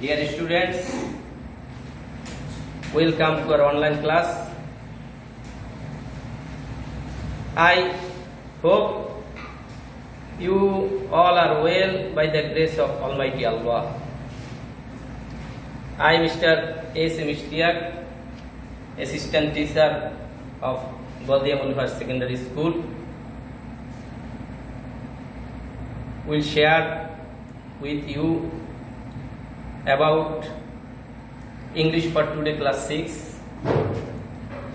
Dear students, welcome to our online class. I hope you all are well by the grace of Almighty Allah. I, Mr. S. Mishtiak, Assistant Teacher of Gaudiya Mulhar Secondary School, will share with you about English for today class 6,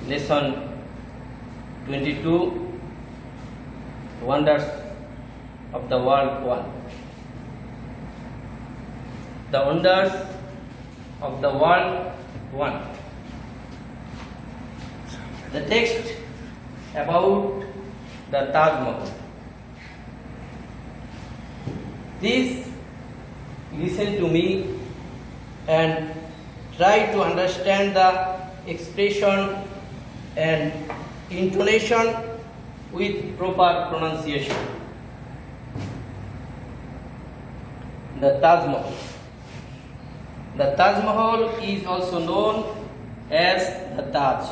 lesson 22, Wonders of the World 1. The Wonders of the World 1. The text about the Taj Mahal. Please listen to me and try to understand the expression and intonation with proper pronunciation. The Taj Mahal. The Taj Mahal is also known as the Taj.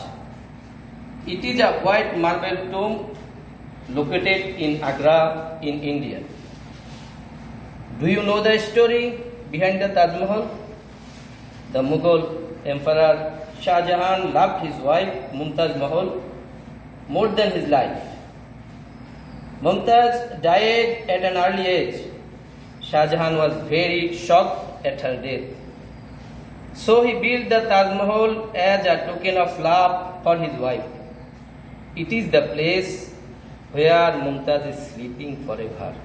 It is a white marble tomb located in Agra in India. Do you know the story behind the Taj Mahal? The Mughal Emperor Shah Jahan loved his wife Mumtaz Mahal more than his life. Mumtaz died at an early age. Shah Jahan was very shocked at her death. So he built the Taj Mahal as a token of love for his wife. It is the place where Mumtaz is sleeping forever.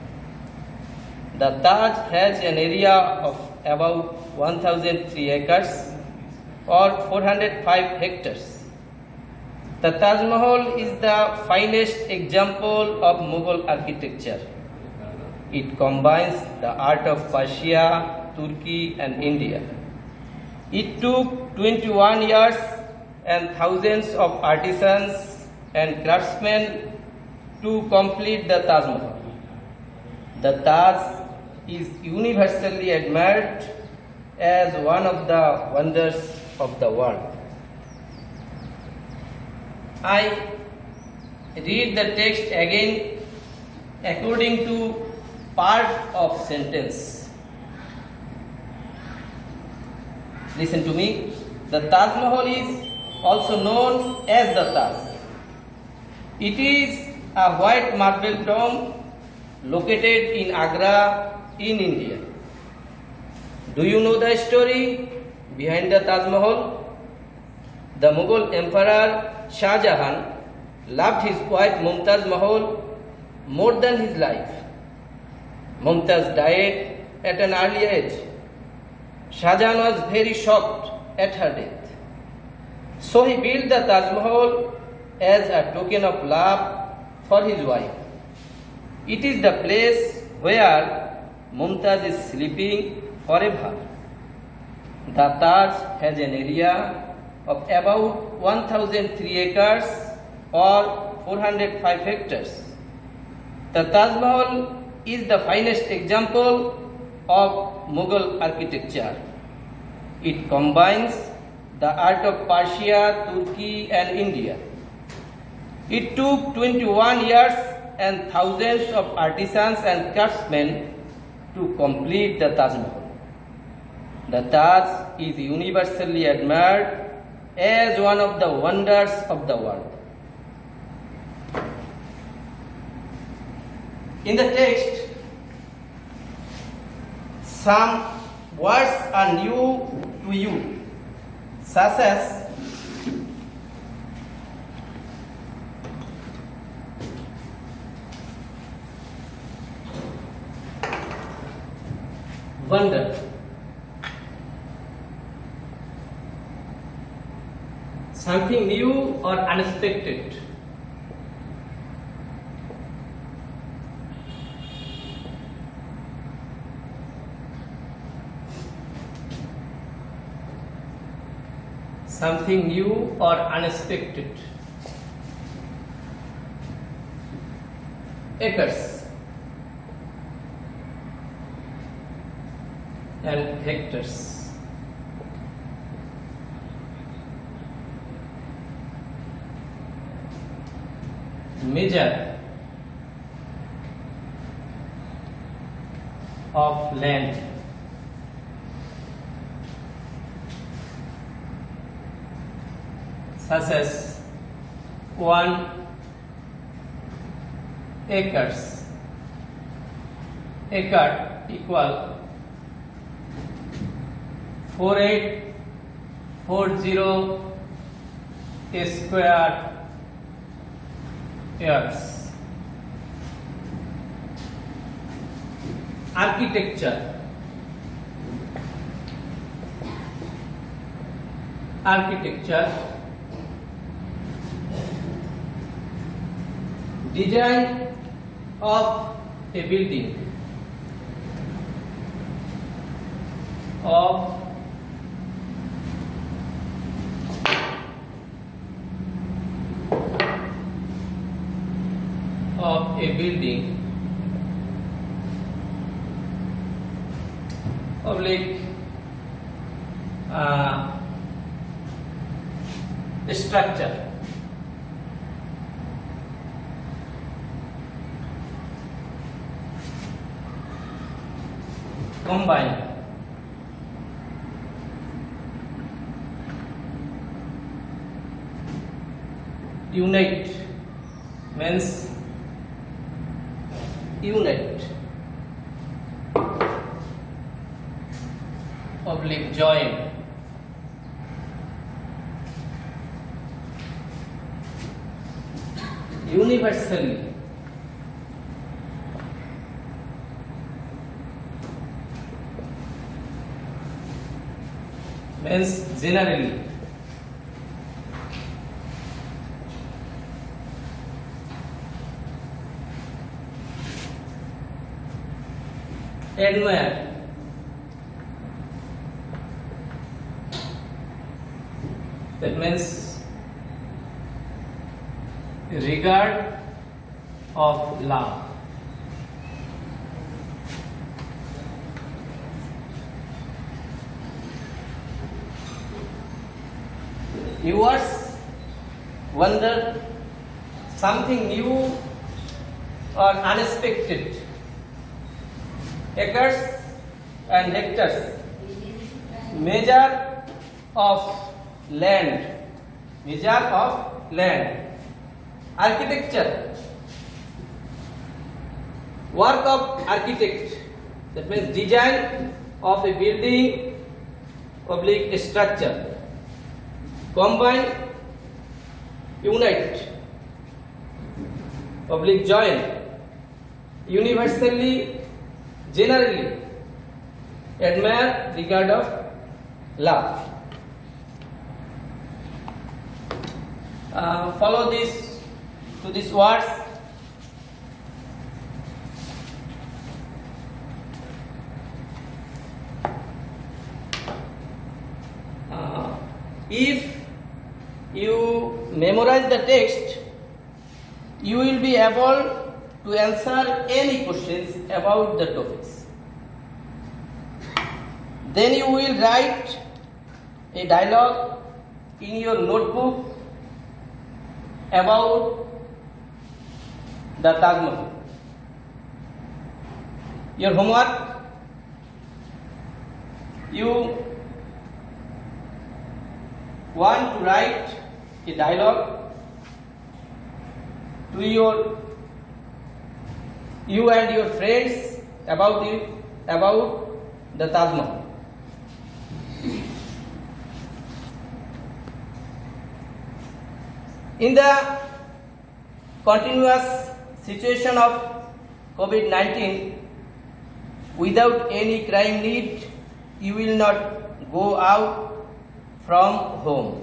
The Taj has an area of about 1003 acres or 405 hectares. The Taj Mahal is the finest example of Mughal architecture. It combines the art of Persia, Turkey and India. It took 21 years and thousands of artisans and craftsmen to complete the Taj Mahal. The Taj is universally admired as one of the wonders of the world. I read the text again according to part of sentence. Listen to me. The Taj Mahal is also known as the Taj. It is a white marble tomb located in Agra in India. Do you know the story behind the Taj Mahal? The Mughal Emperor Shah Jahan loved his wife Mumtaz Mahal more than his life. Mumtaz died at an early age. Shah Jahan was very shocked at her death. So he built the Taj Mahal as a token of love for his wife. It is the place where Mumtaz is sleeping forever. The Taj has an area of about 1003 acres or 405 hectares. The Taj Mahal is the finest example of Mughal architecture. It combines the art of Persia, Turkey and India. It took 21 years and thousands of artisans and craftsmen to complete the Taj Mahal. The Taj is universally admired as one of the wonders of the world. In the text, some words are new to you, such as wonder, something new or unexpected. Something new or unexpected. Acres and hectares. measure of land such as 1 acres. Acre equal 4840 square years. Architecture. Design of a building. Of a building oblique structure. Combine. Unite means unite. Oblique join. Universally. Means generally. Admire. That means regard of love. Viewers wonder something new or unexpected. Acres and hectares, measure of land. Architecture, work of architect, that means design of a building oblique structure. Combine, unite, oblique join. Universally, generally. Admire, regard of love. Follow this to these words. If you memorize the text, you will be able to answer any questions about the topics. Then you will write a dialogue in your notebook about the Taj Mahal. Your homework, you want to write a dialogue to you and your friends about the Taj Mahal. In the continuous situation of COVID-19, without any crying need, you will not go out from home.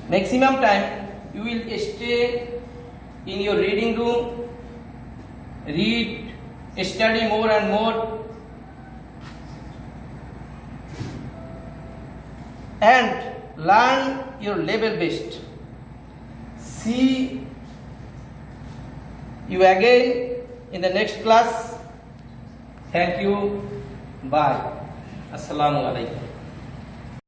Maximum time you will stay in your reading room, read, study more and more, and learn your level best. See you again in the next class. Thank you. Bye. Assalamu alaikum.